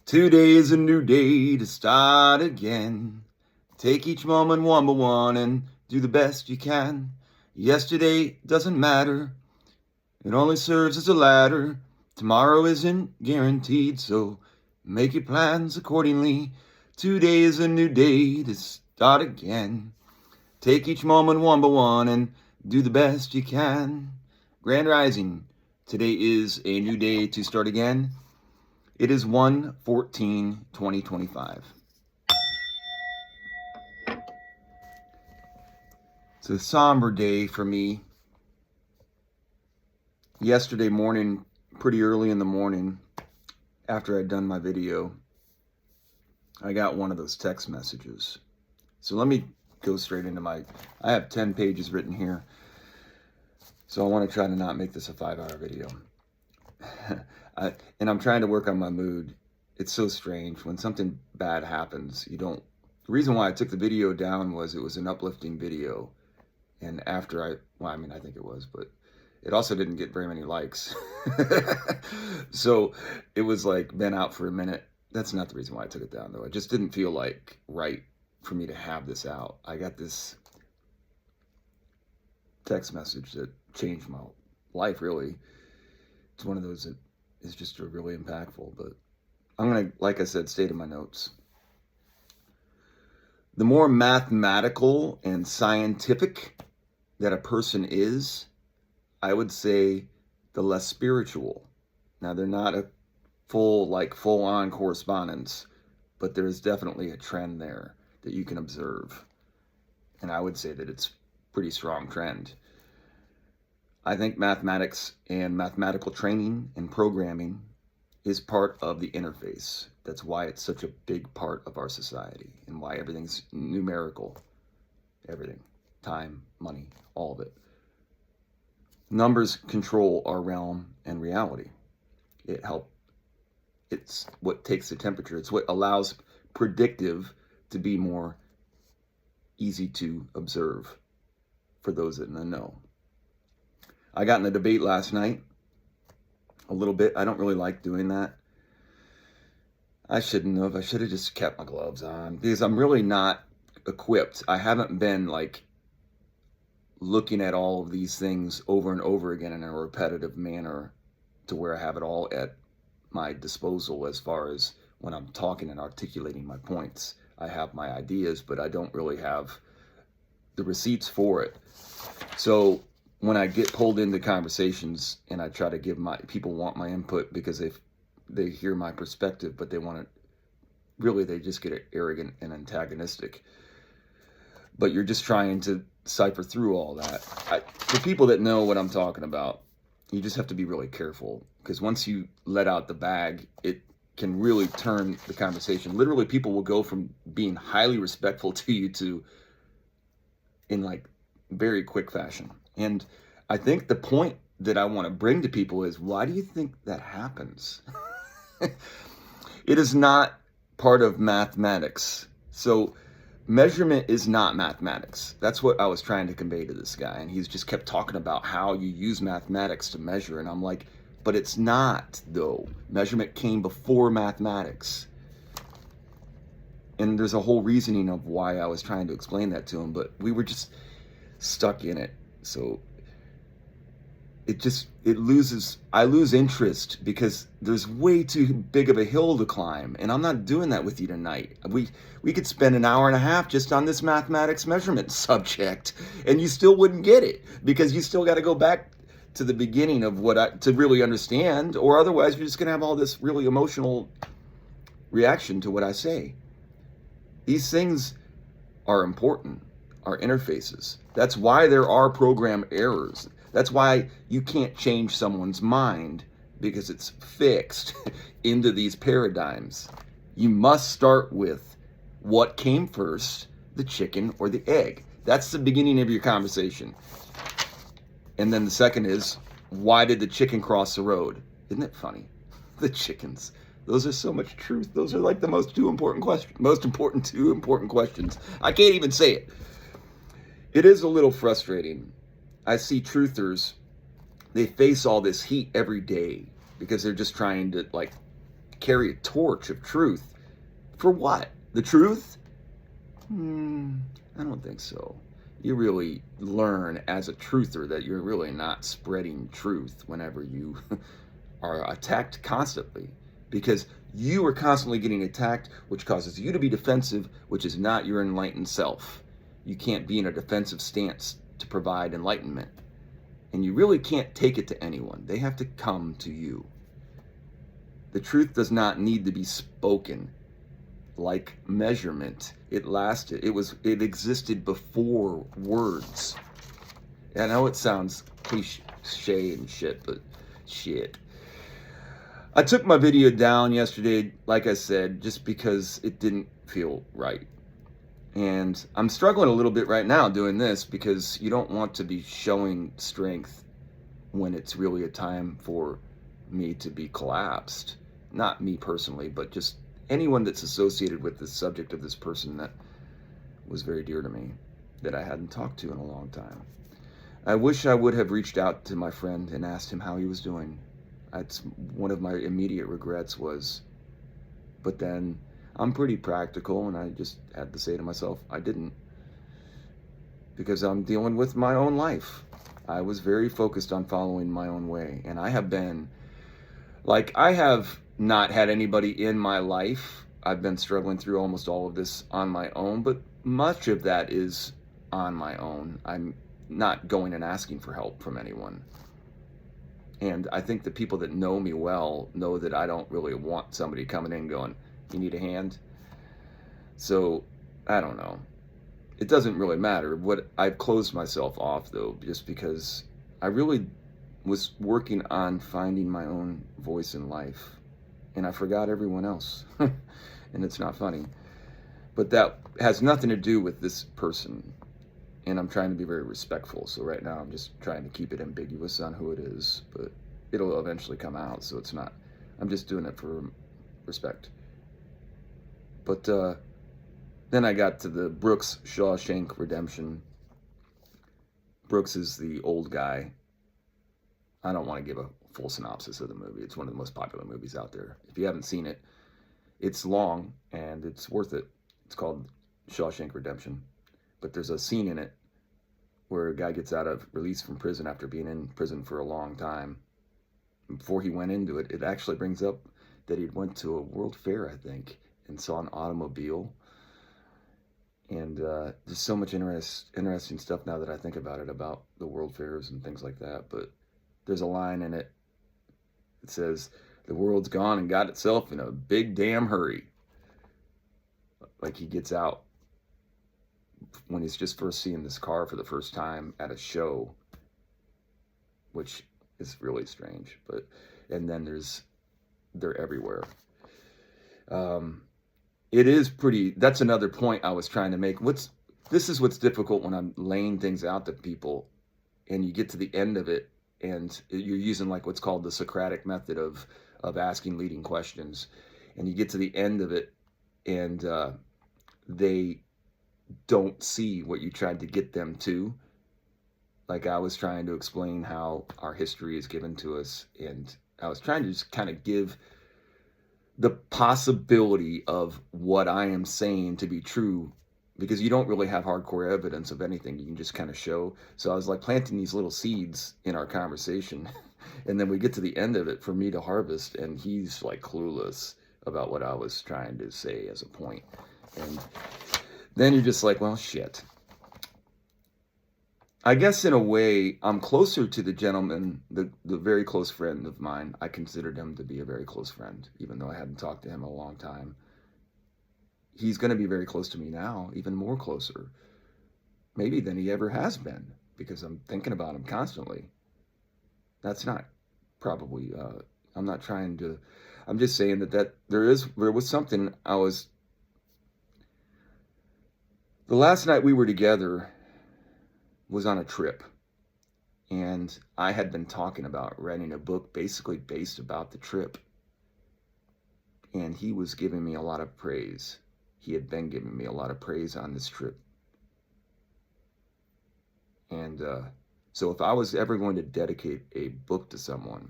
Today is a new day to start again. Take each moment one by one and do the best you can. Yesterday doesn't matter, it only serves as a ladder. Tomorrow isn't guaranteed, so make your plans accordingly. Today is a new day to start again. Take each moment one by one and do the best you can. Grand Rising, today is a new day to start again. It is 1/14/2025. It's a somber day for me. Yesterday morning, pretty early in the morning, after I'd done my video, I got one of those text messages. So let me go straight into I have 10 pages written here. So I want to try to not make this a 5-hour video. And I'm trying to work on my mood. It's so strange when something bad happens. The reason why I took the video down was it was an uplifting video. And after I think it was, but it also didn't get very many likes. So it was like been out for a minute. That's not the reason why I took it down though. It just didn't feel like right for me to have this out. I got this text message that changed my life, really. It's one of those that is just really impactful, but I'm going to, like I said, state in my notes. The more mathematical and scientific that a person is, I would say the less spiritual. Now, they're not a full-on correspondence, but there's definitely a trend there that you can observe. And I would say that it's a pretty strong trend. I think mathematics and mathematical training and programming is part of the interface. That's why it's such a big part of our society and why everything's numerical. Everything. Time, money, all of it. Numbers control our realm and reality. It's what takes the temperature. It's what allows predictive to be more easy to observe for those that know. I got in a debate last night a little bit. I don't really like doing that. I shouldn't have. I should have just kept my gloves on because I'm really not equipped. I haven't been looking at all of these things over and over again in a repetitive manner to where I have it all at my disposal as far as when I'm talking and articulating my points. I have my ideas, but I don't really have the receipts for it. So when I get pulled into conversations and I try to people want my input because they hear my perspective, but they just get arrogant and antagonistic. But you're just trying to cipher through all that. For people that know what I'm talking about, you just have to be really careful because once you let out the bag, it can really turn the conversation. Literally, people will go from being highly respectful to you to in very quick fashion. And I think the point that I want to bring to people is, why do you think that happens? It is not part of mathematics. So measurement is not mathematics. That's what I was trying to convey to this guy. And he's just kept talking about how you use mathematics to measure. And I'm like, but it's not, though. Measurement came before mathematics. And there's a whole reasoning of why I was trying to explain that to him, but we were just stuck in it. So I lose interest because there's way too big of a hill to climb, and I'm not doing that with you tonight. We could spend an hour and a half just on this mathematics measurement subject, and you still wouldn't get it because you still got to go back to the beginning of to really understand, or otherwise you're just going to have all this really emotional reaction to what I say. These things are important, are interfaces. That's why there are program errors. That's why you can't change someone's mind because it's fixed into these paradigms. You must start with what came first, the chicken or the egg. That's the beginning of your conversation. And then the second is, why did the chicken cross the road? Isn't it funny? The chickens. Those are so much truth. Those are the most two important questions. I can't even say it. It is a little frustrating. I see truthers, they face all this heat every day because they're just trying to carry a torch of truth. For what? The truth? I don't think so. You really learn as a truther that you're really not spreading truth whenever you are attacked constantly, because you are constantly getting attacked, which causes you to be defensive, which is not your enlightened self. You can't be in a defensive stance to provide enlightenment. And you really can't take it to anyone. They have to come to you. The truth does not need to be spoken. Like measurement, it existed before words. I know it sounds cliche and shit, but shit. I took my video down yesterday, like I said, just because it didn't feel right. And I'm struggling a little bit right now doing this, because you don't want to be showing strength when it's really a time for me to be collapsed. Not me personally, but just anyone that's associated with the subject of this person that was very dear to me, that I hadn't talked to in a long time. I wish I would have reached out to my friend and asked him how he was doing. That's one of my immediate regrets was, but then I'm pretty practical, and I just had to say to myself, I didn't, because I'm dealing with my own life. I was very focused on following my own way, and I have been, like, I have not had anybody in my life. I've been struggling through almost all of this on my own, but much of that is on my own. I'm not going and asking for help from anyone. And I think the people that know me well know that I don't really want somebody coming in going, you need a hand? So, I don't know. It doesn't really matter. I've closed myself off, though, just because I really was working on finding my own voice in life, and I forgot everyone else. And it's not funny, but that has nothing to do with this person, and I'm trying to be very respectful. So right now I'm just trying to keep it ambiguous on who it is, but it'll eventually come out, so it's not, I'm just doing it for respect. But then I got to the Brooks Shawshank Redemption. Brooks is the old guy. I don't want to give a full synopsis of the movie. It's one of the most popular movies out there. If you haven't seen it, it's long and it's worth it. It's called Shawshank Redemption. But there's a scene in it where a guy gets out of release from prison after being in prison for a long time. Before he went into it, it actually brings up that he went to a World Fair, I think, and saw an automobile. And there's so much interesting stuff now that I think about it, about the World Fairs and things like that. But there's a line in it that says, the world's gone and got itself in a big damn hurry. Like he gets out when he's just first seeing this car for the first time at a show, which is really strange. But, and then they're everywhere. It is pretty, that's another point I was trying to make. This is what's difficult when I'm laying things out to people, and you get to the end of it, and you're using like what's called the Socratic method of asking leading questions, and you get to the end of it, and they don't see what you tried to get them to. Like I was trying to explain how our history is given to us, and I was trying to just kind of give the possibility of what I am saying to be true, because you don't really have hardcore evidence of anything. You can just kind of show. So I was like planting these little seeds in our conversation. And then we get to the end of it for me to harvest, and he's like clueless about what I was trying to say as a point. And then you're just like, well, shit. I guess in a way, I'm closer to the gentleman, the very close friend of mine. I considered him to be a very close friend, even though I hadn't talked to him in a long time. He's going to be very close to me now, even more closer, maybe than he ever has been, because I'm thinking about him constantly. That's not probably, I'm not trying to, I'm just saying that there was something the last night we were together was on a trip, and I had been talking about writing a book basically based about the trip, and he was giving me a lot of praise. He had been giving me a lot of praise on this trip. And so if I was ever going to dedicate a book to someone,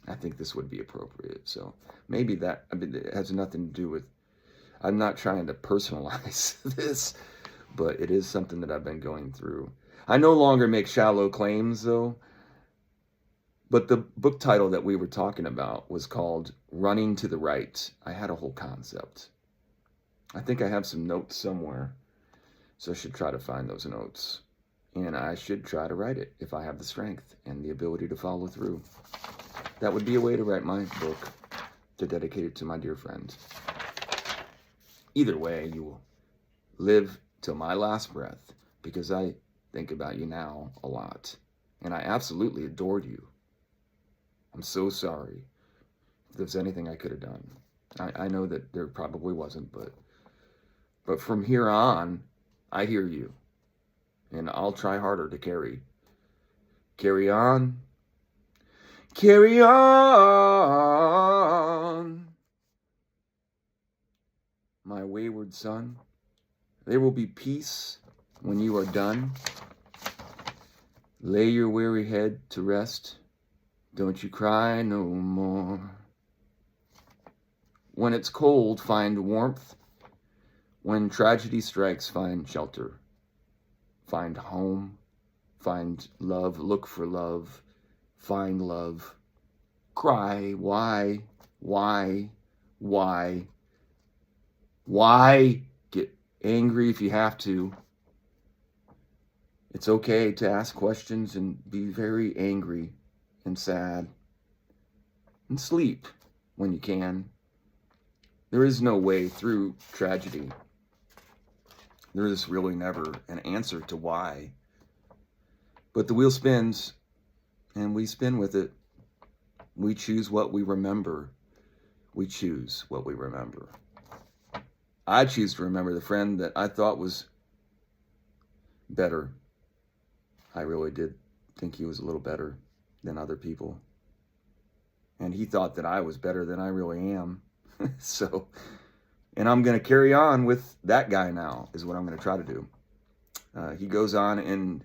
I think this would be appropriate. So maybe that, I mean, it has nothing to do with, I'm not trying to personalize this, but it is something that I've been going through. I no longer make shallow claims, though, but the book title that we were talking about was called Running to the Right. I had a whole concept. I think I have some notes somewhere, so I should try to find those notes. And I should try to write it if I have the strength and the ability to follow through. That would be a way to write my book, to dedicate it to my dear friend. Either way, you will live till my last breath, because I think about you now a lot. And I absolutely adored you. I'm so sorry if there's anything I could have done. I know that there probably wasn't, but from here on, I hear you. And I'll try harder to carry on, carry on, my wayward son. There will be peace when you are done. Lay your weary head to rest. Don't you cry no more. When it's cold, find warmth. When tragedy strikes, find shelter. Find home. Find love. Look for love. Find love. Cry. Why? Why? Why? Why? Get angry if you have to. It's okay to ask questions and be very angry and sad. And sleep when you can. There is no way through tragedy. There is really never an answer to why. But the wheel spins, and we spin with it. We choose what we remember. We choose what we remember. I choose to remember the friend that I thought was better. I really did think he was a little better than other people. And he thought that I was better than I really am. So, and I'm going to carry on with that guy now, is what I'm going to try to do. He goes on in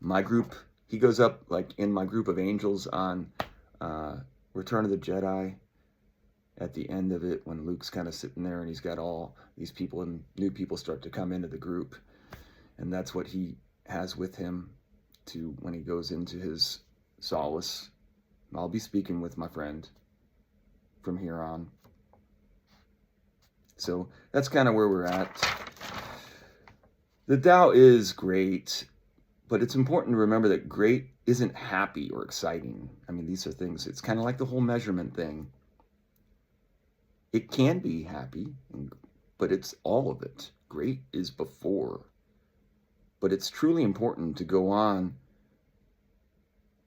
my group. He goes up like in my group of angels on Return of the Jedi. At the end of it, when Luke's kind of sitting there and he's got all these people and new people start to come into the group. And that's what he has with him to when he goes into his solace. I'll be speaking with my friend from here on. So that's kind of where we're at. The Tao is great, but it's important to remember that great isn't happy or exciting. I mean, these are things, it's kind of like the whole measurement thing. It can be happy, but it's all of it. Great is before. But it's truly important to go on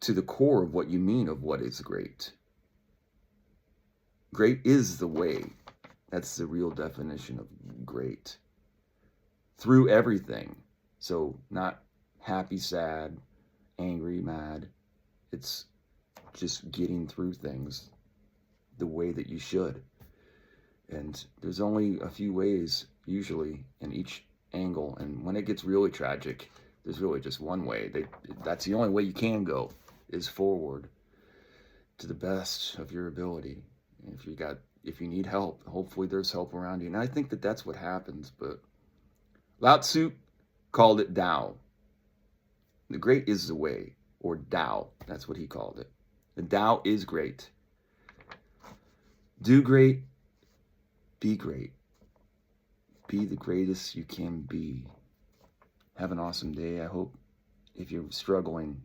to the core of what you mean of what is great. Great is the way. That's the real definition of great. Through everything. So not happy, sad, angry, mad. It's just getting through things the way that you should. And there's only a few ways, usually, in each angle. And when it gets really tragic, there's really just one way. That's the only way you can go, is forward to the best of your ability. And if you need help, hopefully there's help around you. And I think that that's what happens. But Lao Tzu called it Tao. The great is the way, or Tao. That's what he called it. The Tao is great. Do great. Be great. Be the greatest you can be. Have an awesome day. I hope if you're struggling,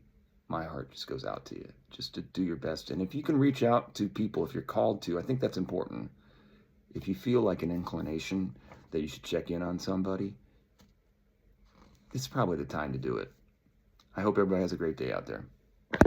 my heart just goes out to you. Just to do your best. And if you can reach out to people, if you're called to, I think that's important. If you feel like an inclination that you should check in on somebody, it's probably the time to do it. I hope everybody has a great day out there.